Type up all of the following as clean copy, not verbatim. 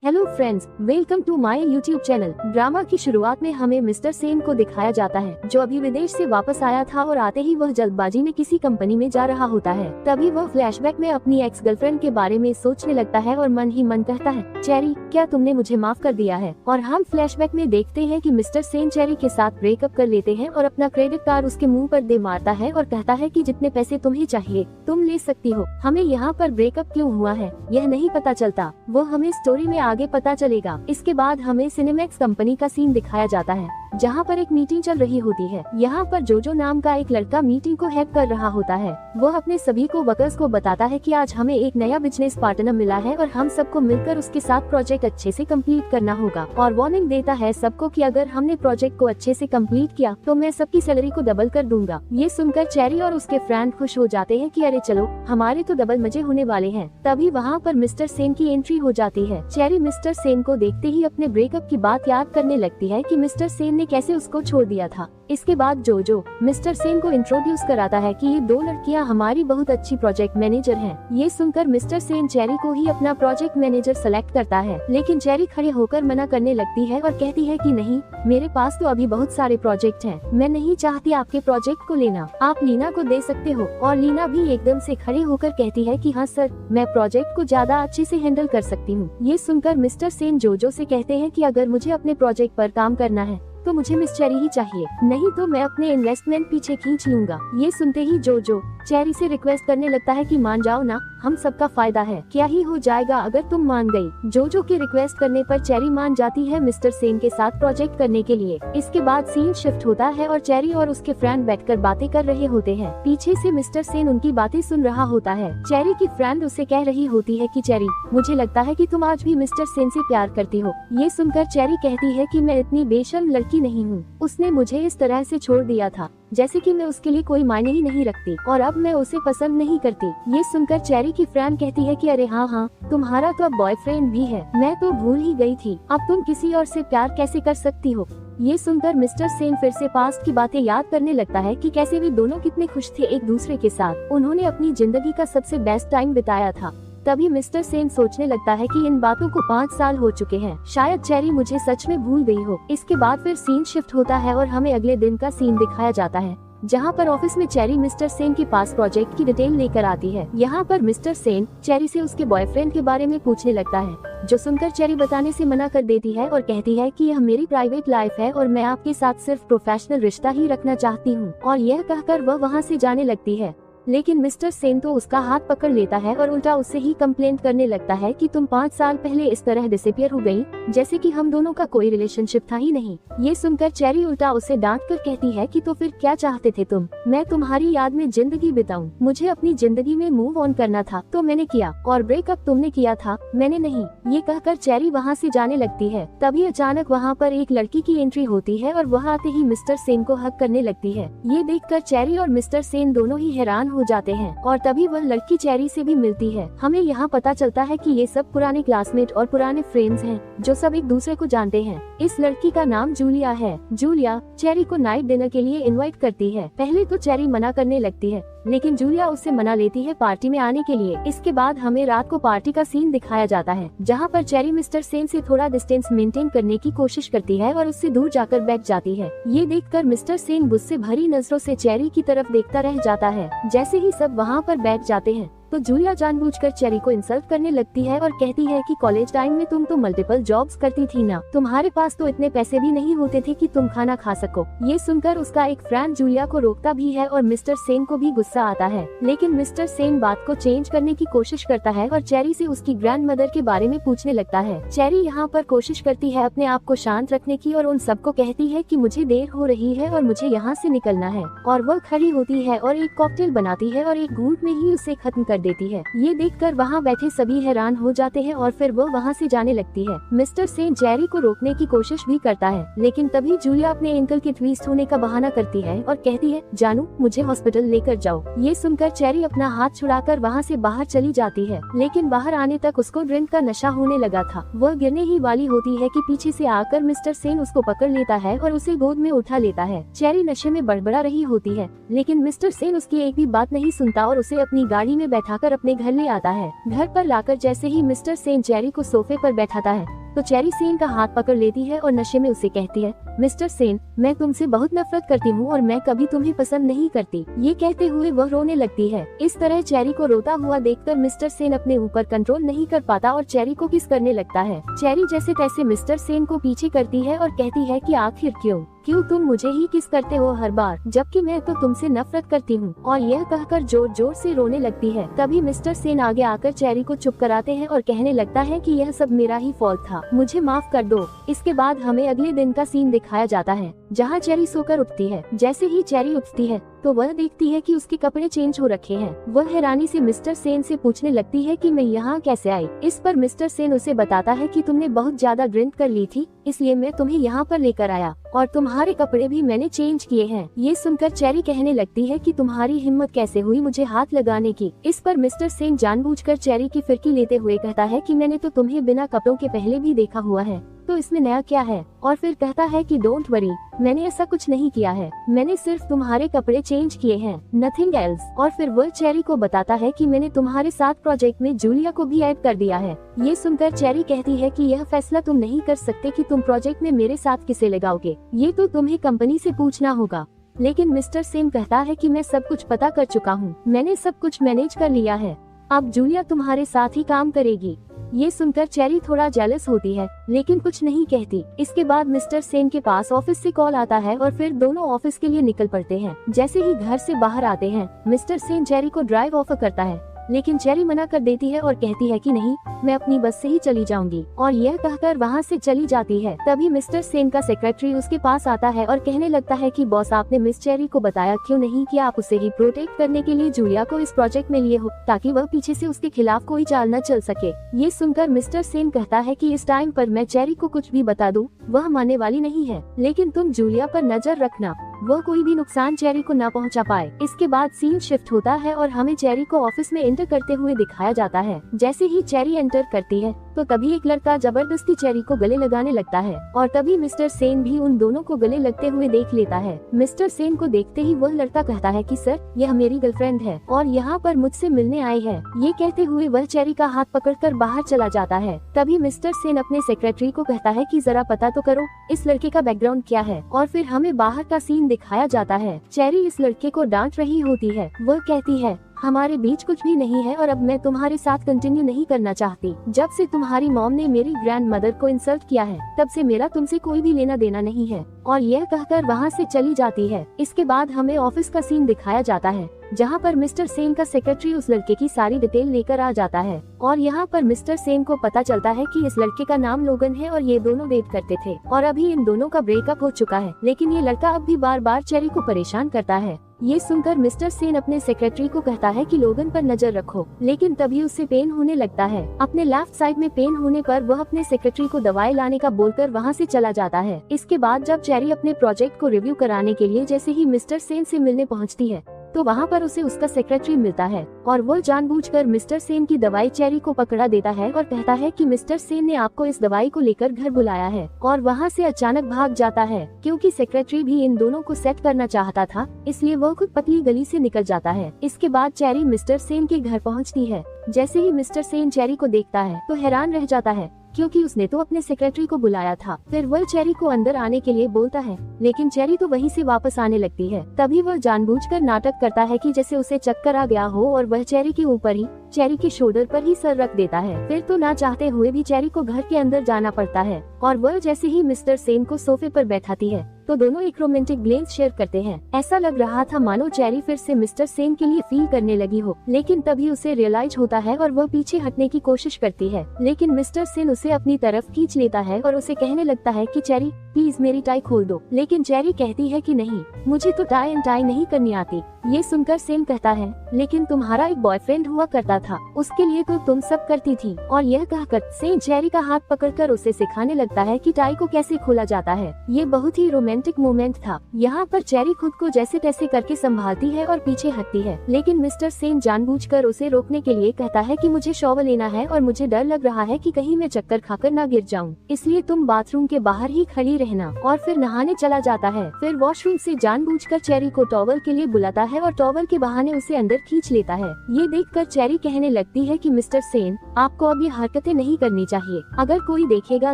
Hello friends, welcome to my YouTube channel. Drama की शुरुआत में हमें मिस्टर सेन को दिखाया जाता है, जो अभी विदेश से वापस आया था और आते ही वह जल्दबाजी में किसी कंपनी में जा रहा होता है। तभी वह फ्लैशबैक में अपनी एक्स गर्लफ्रेंड के बारे में सोचने लगता है और मन ही मन कहता है, चेरी, क्या तुमने मुझे माफ कर दिया है। और हम फ्लैशबैक में देखते हैं कि मिस्टर सेन चेरी के साथ ब्रेकअप कर लेते हैं और अपना क्रेडिट कार्ड उसके मुँह पर दे मारता है और कहता है कि जितने पैसे तुम्हें चाहिए तुम ले सकती हो। हमें यहाँ पर ब्रेकअप क्यों हुआ है यह नहीं पता चलता, वो हमें स्टोरी में आगे पता चलेगा। इसके बाद हमें सिनेमैक्स कंपनी का सीन दिखाया जाता है, जहाँ पर एक मीटिंग चल रही होती है। यहाँ पर जोजो नाम का एक लड़का मीटिंग को हैक कर रहा होता है। वह अपने सभी को वर्कर्स को बताता है कि आज हमें एक नया बिजनेस पार्टनर मिला है और हम सबको मिलकर उसके साथ प्रोजेक्ट अच्छे से कंप्लीट करना होगा, और वार्निंग देता है सबको कि अगर हमने प्रोजेक्ट को अच्छे से कंप्लीट किया तो मैं सबकी सैलरी को डबल कर दूंगा। ये सुनकर चेरी और उसके फ्रेंड खुश हो जाते हैं कि अरे चलो, हमारे तो डबल मजे होने वाले हैं। तभी वहाँ पर मिस्टर सेन की एंट्री हो जाती है। चेरी मिस्टर सेन को देखते ही अपने ब्रेकअप की बात याद करने लगती है कि मिस्टर सेन ने कैसे उसको छोड़ दिया था। इसके बाद जोजो मिस्टर सेन को इंट्रोड्यूस कराता है कि ये दो लड़कियां हमारी बहुत अच्छी प्रोजेक्ट मैनेजर हैं। ये सुनकर मिस्टर सेन चेरी को ही अपना प्रोजेक्ट मैनेजर सेलेक्ट करता है, लेकिन चेरी खड़े होकर मना करने लगती है और कहती है कि नहीं, मेरे पास तो अभी बहुत सारे प्रोजेक्ट हैं, मैं नहीं चाहती आपके प्रोजेक्ट को लेना, आप लीना को दे सकते हो। और लीना भी एकदम से खड़े होकर कहती है कि हाँ सर, मैं प्रोजेक्ट को ज्यादा अच्छे से हैंडल कर सकती हूँ। ये सुनकर मिस्टर सेन जोजो से कहते हैं कि अगर मुझे अपने प्रोजेक्ट पर काम करना है तो मुझे मिस चेरी ही चाहिए, नहीं तो मैं अपने इन्वेस्टमेंट पीछे खींच लूंगा। ये सुनते ही जोजो चेरी से रिक्वेस्ट करने लगता है कि मान जाओ ना, हम सबका फायदा है, क्या ही हो जाएगा अगर तुम मान गई। जोजो की रिक्वेस्ट करने पर चेरी मान जाती है मिस्टर सेन के साथ प्रोजेक्ट करने के लिए। इसके बाद सीन शिफ्ट होता है और चेरी और उसके फ्रेंड बैठकर बातें कर रहे होते हैं। पीछे से मिस्टर सेन उनकी बातें सुन रहा होता है। चेरी की फ्रेंड उसे कह रही होती है कि चेरी, मुझे लगता है कि तुम आज भी मिस्टर सेन से प्यार करती हो। ये सुनकर चेरी कहती है कि मैं इतनी बेशर्म लड़की नहीं हूँ, उसने मुझे इस तरह से छोड़ दिया था जैसे कि मैं उसके लिए कोई मायने ही नहीं रखती और अब मैं उसे पसंद नहीं करती। ये सुनकर चेरी की फ्रेंड कहती है कि अरे हाँ, तुम्हारा तो अब बॉयफ्रेंड भी है, मैं तो भूल ही गई थी, अब तुम किसी और से प्यार कैसे कर सकती हो। ये सुनकर मिस्टर सेन फिर से पास्ट की बातें याद करने लगता है कि कैसे वे दोनों कितने खुश थे एक दूसरे के साथ, उन्होंने अपनी जिंदगी का सबसे बेस्ट टाइम बिताया था। तभी मिस्टर सेन सोचने लगता है कि इन बातों को 5 साल हो चुके हैं, शायद चेरी मुझे सच में भूल गई हो। इसके बाद फिर सीन शिफ्ट होता है और हमें अगले दिन का सीन दिखाया जाता है, जहाँ पर ऑफिस में चेरी मिस्टर सेन के पास प्रोजेक्ट की डिटेल लेकर आती है। यहाँ पर मिस्टर सेन चेरी से उसके बॉयफ्रेंड के बारे में पूछने लगता है, जो सुनकर चेरी बताने से मना कर देती है और कहती है कि यह मेरी प्राइवेट लाइफ है और मैं आपके साथ सिर्फ प्रोफेशनल रिश्ता ही रखना चाहती हूँ। और यह कहकर वह वहाँ से जाने लगती है, लेकिन मिस्टर सेन तो उसका हाथ पकड़ लेता है और उल्टा उससे ही कंप्लेंट करने लगता है कि तुम 5 साल पहले इस तरह डिसअपीयर हो गई, जैसे कि हम दोनों का कोई रिलेशनशिप था ही नहीं। ये सुनकर चेरी उल्टा उसे डांट कर कहती है कि तो फिर क्या चाहते थे तुम, मैं तुम्हारी याद में जिंदगी बिताऊं, मुझे अपनी जिंदगी में मूव ऑन करना था तो मैंने किया, और ब्रेकअप तुमने किया था, मैंने नहीं। ये कहकर चेरी वहाँ से जाने लगती है। तभी अचानक वहाँ पर एक लड़की की एंट्री होती है और वह आते ही मिस्टर सेन को हक करने लगती है। ये देखकर चेरी और मिस्टर सेन दोनों ही हैरान हो जाते हैं और तभी वह लड़की चेरी से भी मिलती है। हमें यहाँ पता चलता है कि ये सब पुराने क्लासमेट और पुराने फ्रेंड्स हैं, जो सब एक दूसरे को जानते हैं। इस लड़की का नाम जूलिया है। जूलिया चेरी को नाइट डिनर के लिए इनवाइट करती है। पहले तो चेरी मना करने लगती है, लेकिन जूलिया उससे मना लेती है पार्टी में आने के लिए। इसके बाद हमें रात को पार्टी का सीन दिखाया जाता है, जहाँ पर चेरी मिस्टर सेन से थोड़ा डिस्टेंस मेंटेन करने की कोशिश करती है और उससे दूर जाकर बैठ जाती है। ये देखकर मिस्टर सेन गुस्से भरी नजरों से चेरी की तरफ देखता रह जाता है। जैसे ही सब वहाँ पर बैठ जाते हैं तो जूलिया जानबूझकर चेरी को इंसल्ट करने लगती है और कहती है कि कॉलेज टाइम में तुम तो मल्टीपल जॉब्स करती थी ना, तुम्हारे पास तो इतने पैसे भी नहीं होते थे कि तुम खाना खा सको। ये सुनकर उसका एक फ्रेंड जूलिया को रोकता भी है और मिस्टर सेन को भी गुस्सा आता है, लेकिन मिस्टर सेन बात को चेंज करने की कोशिश करता है और चेरी से उसकी ग्रैंड मदर के बारे में पूछने लगता है। चेरी यहाँ पर कोशिश करती है अपने आप को शांत रखने की और उन सबको कहती है कि मुझे देर हो रही है और मुझे यहाँ से निकलना है, और वह खड़ी होती है और एक कॉकटेल बनाती है और एक घूंट में ही उसे खत्म कर देती है। ये देखकर वहाँ बैठे सभी हैरान हो जाते हैं और फिर वो वहाँ से जाने लगती है। मिस्टर सेन चेरी को रोकने की कोशिश भी करता है, लेकिन तभी जूलिया अपने एंकल के ट्विस्ट होने का बहाना करती है और कहती है, जानू, मुझे हॉस्पिटल लेकर जाओ। ये सुनकर चेरी अपना हाथ छुड़ाकर वहाँ से बाहर चली जाती है, लेकिन बाहर आने तक उसको ड्रिंक का नशा होने लगा था। वह गिरने ही वाली होती है कि पीछे से आकर मिस्टर सेन उसको पकड़ लेता है और उसे गोद में उठा लेता है। चेरी नशे में बड़बड़ा रही होती है, लेकिन मिस्टर सेन उसकी एक भी बात नहीं सुनता और उसे अपनी गाड़ी में बैठा उठाकर अपने घर ले आता है। घर पर लाकर जैसे ही मिस्टर सेन चेरी को सोफे पर बैठाता है तो चेरी सेन का हाथ पकड़ लेती है और नशे में उसे कहती है, मिस्टर सेन, मैं तुमसे बहुत नफरत करती हूँ और मैं कभी तुम्हें पसंद नहीं करती। ये कहते हुए वह रोने लगती है। इस तरह चेरी को रोता हुआ देखकर मिस्टर सेन अपने ऊपर कंट्रोल नहीं कर पाता और चेरी को किस करने लगता है। चेरी जैसे तैसे मिस्टर सेन को पीछे करती है और कहती है कि आखिर क्यों तुम मुझे ही किस करते हो हर बार, जबकि मैं तो तुमसे नफरत करती हूँ। और यह कहकर जोर जोर से रोने लगती है। तभी मिस्टर सेन आगे आकर चेरी को चुप कराते हैं और कहने लगता है कि यह सब मेरा ही फॉल्ट था, मुझे माफ कर दो। इसके बाद हमें अगले दिन का सीन दिखाया जाता है जहाँ चेरी सोकर उठती है। जैसे ही चेरी उठती है तो वह देखती है कि उसके कपड़े चेंज हो रखे हैं। वह हैरानी से मिस्टर सेन से पूछने लगती है कि मैं यहाँ कैसे आई। इस पर मिस्टर सेन उसे बताता है कि तुमने बहुत ज्यादा ड्रिंक कर ली थी, इसलिए मैं तुम्हें यहाँ पर लेकर आया और तुम्हारे कपड़े भी मैंने चेंज किए हैं। ये सुनकर चेरी कहने लगती है कि तुम्हारी हिम्मत कैसे हुई मुझे हाथ लगाने की। इस पर मिस्टर सेन जानबूझकर चेरी की फिरकी लेते हुए कहता है कि मैंने तो तुम्हें बिना कपड़ों के पहले भी देखा हुआ है, तो इसमें नया क्या है। और फिर कहता है कि डोंट वरी, मैंने ऐसा कुछ नहीं किया है, मैंने सिर्फ तुम्हारे कपड़े चेंज किए हैं, नथिंग एल्स। और फिर वह चेरी को बताता है कि मैंने तुम्हारे साथ प्रोजेक्ट में जूलिया को भी ऐड कर दिया है। ये सुनकर चेरी कहती है कि यह फैसला तुम नहीं कर सकते कि तुम प्रोजेक्ट में मेरे साथ किसे लगाओगे, ये तो तुम्हें कंपनी से पूछना होगा। लेकिन मिस्टर सेन कहता है कि मैं सब कुछ पता कर चुका हूँ, मैंने सब कुछ मैनेज कर लिया है, अब जूलिया तुम्हारे साथ ही काम करेगी। ये सुनकर चेरी थोड़ा जेलस होती है लेकिन कुछ नहीं कहती। इसके बाद मिस्टर सेन के पास ऑफिस से कॉल आता है और फिर दोनों ऑफिस के लिए निकल पड़ते हैं। जैसे ही घर से बाहर आते हैं मिस्टर सेन चेरी को ड्राइव ऑफर करता है, लेकिन चेरी मना कर देती है और कहती है कि नहीं, मैं अपनी बस से ही चली जाऊंगी। और यह कहकर वहाँ से चली जाती है। तभी मिस्टर सेन का सेक्रेटरी उसके पास आता है और कहने लगता है कि बॉस, आपने मिस चेरी को बताया क्यों नहीं कि आप उसे ही प्रोटेक्ट करने के लिए जूलिया को इस प्रोजेक्ट में लिए हो, ताकि वह पीछे से उसके खिलाफ कोई चाल न चल सके। ये सुनकर मिस्टर सेन कहता है कि इस टाइम पर मैं चेरी को कुछ भी बता दूं, वह मानने वाली नहीं है, लेकिन तुम जूलिया पर नजर रखना, वह कोई भी नुकसान चेरी को न पहुंचा पाए। इसके बाद सीन शिफ्ट होता है और हमें चेरी को ऑफिस में एंटर करते हुए दिखाया जाता है। जैसे ही चेरी एंटर करती है तो तभी एक लड़का जबरदस्ती चेरी को गले लगाने लगता है और तभी मिस्टर सेन भी उन दोनों को गले लगते हुए देख लेता है। मिस्टर सेन को देखते ही वह लड़का कहता है कि सर, यह मेरी गर्लफ्रेंड है और यहाँ पर मुझसे मिलने आई है। ये कहते हुए वह चेरी का हाथ पकड़कर बाहर चला जाता है। तभी मिस्टर सेन अपने सेक्रेटरी को कहता है कि जरा पता तो करो इस लड़के का बैकग्राउंड क्या है। और फिर हमें बाहर का सीन दिखाया जाता है। चेरी इस लड़के को डांट रही होती है। वह कहती है, हमारे बीच कुछ भी नहीं है और अब मैं तुम्हारे साथ कंटिन्यू नहीं करना चाहती। जब से तुम्हारी मॉम ने मेरी ग्रैंड मदर को इंसल्ट किया है तब से मेरा तुमसे कोई भी लेना देना नहीं है। और यह कहकर वहाँ से चली जाती है। इसके बाद हमें ऑफिस का सीन दिखाया जाता है जहाँ पर मिस्टर सेन का सेक्रेटरी उस लड़के की सारी डिटेल लेकर आ जाता है और यहाँ पर मिस्टर सेन को पता चलता है कि इस लड़के का नाम लोगन है और ये दोनों डेट करते थे और अभी इन दोनों का ब्रेकअप हो चुका है, लेकिन ये लड़का अब भी बार बार चेरी को परेशान करता है। ये सुनकर मिस्टर सेन अपने सेक्रेटरी को कहता है कि लोगन पर नजर रखो, लेकिन तभी उससे पेन होने लगता है। अपने लेफ्ट साइड में पेन होने पर वह अपने सेक्रेटरी को दवाई लाने का बोलकर वहाँ से चला जाता है। इसके बाद जब चेरी अपने प्रोजेक्ट को रिव्यू कराने के लिए जैसे ही मिस्टर सेन से मिलने पहुँचती है तो वहाँ पर उसे उसका सेक्रेटरी मिलता है और वो जानबूझकर मिस्टर सेन की दवाई चेरी को पकड़ा देता है और कहता है कि मिस्टर सेन ने आपको इस दवाई को लेकर घर बुलाया है और वहाँ से अचानक भाग जाता है। क्योंकि सेक्रेटरी भी इन दोनों को सेट करना चाहता था, इसलिए वो खुद पतली गली से निकल जाता है। इसके बाद चेरी मिस्टर सेन के घर पहुँचती है। जैसे ही मिस्टर सेन चेरी को देखता है तो हैरान रह जाता है क्योंकि उसने तो अपने सेक्रेटरी को बुलाया था। फिर वह चेरी को अंदर आने के लिए बोलता है, लेकिन चेरी तो वहीं से वापस आने लगती है। तभी वह जानबूझकर नाटक करता है कि जैसे उसे चक्कर आ गया हो और वह चेरी के ऊपर ही, चेरी के शोल्डर पर ही सर रख देता है। फिर तो ना चाहते हुए भी चेरी को घर के अंदर जाना पड़ता है और वह जैसे ही मिस्टर सेन को सोफे पर बैठाती है तो दोनों एक रोमांटिक ग्लेंस शेयर करते हैं। ऐसा लग रहा था मानो चेरी फिर से मिस्टर सेन के लिए फील करने लगी हो, लेकिन तभी उसे रियलाइज होता है और वह पीछे हटने की कोशिश करती है, लेकिन मिस्टर सेन उसे अपनी तरफ खींच लेता है और उसे कहने लगता है कि चेरी प्लीज मेरी टाई खोल दो। लेकिन चेरी कहती है कि नहीं, मुझे तो टाई एंड टाई नहीं करनी आती। ये सुनकर सेन कहता है, लेकिन तुम्हारा एक बॉयफ्रेंड हुआ करता था, उसके लिए तो तुम सब करती थी। और यह कहकर सेन चेरी का हाथ पकड़कर उसे सिखाने लगता है कि टाई को कैसे खोला जाता है। ये बहुत ही रोमांटिक मोमेंट था। यहाँ पर चेरी खुद को जैसे तैसे करके संभालती है और पीछे हटती है, लेकिन मिस्टर सेन जानबूझकर उसे रोकने के लिए कहता है कि मुझे शॉवर लेना है और मुझे डर लग रहा है कि कहीं मैं चक्कर खाकर ना गिर जाऊँ, इसलिए तुम बाथरूम के बाहर ही खड़ी रहना, और फिर नहाने चला जाता है। फिर वॉशरूम से जानबूझकर चेरी को टॉवल के लिए बुलाता है और टॉवल के बहाने उसे अंदर खींच लेता है। ये देखकर चेरी कहने लगती है कि मिस्टर सेन, आपको अब ये हरकतें नहीं करनी चाहिए। अगर कोई देखेगा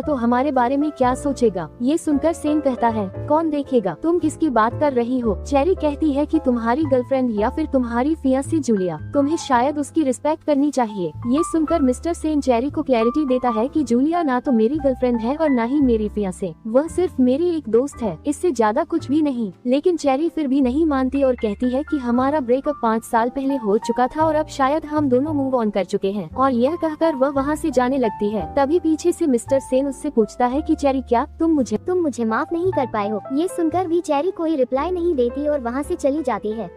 तो हमारे बारे में क्या सोचेगा। ये सुनकर सेन कहता है, कौन देखेगा, तुम किसकी बात कर रही हो। चेरी कहती है कि तुम्हारी गर्लफ्रेंड या फिर तुम्हारी फियांसी जूलिया, तुम्हें शायद उसकी रिस्पेक्ट करनी चाहिए। ये सुनकर मिस्टर सेन चेरी को क्लैरिटी देता है कि जूलिया ना तो मेरी गर्लफ्रेंड है और ना ही मेरी फियांसे, वह सिर्फ मेरी एक दोस्त है, इससे ज्यादा कुछ भी नहीं। लेकिन चेरी फिर भी नहीं मानती और कहती है कि हमारा ब्रेकअप 5 साल पहले हो चुका था और अब शायद हम दोनों मूव ऑन कर चुके हैं, और यह कहकर वह वहाँ से जाने लगती है। तभी पीछे से मिस्टर सेन उससे पूछता है कि चेरी, क्या तुम मुझे माफ नहीं कर पाए हो। ये सुनकर भी चेरी कोई रिप्लाई नहीं देती और वहाँ से चली जाती है।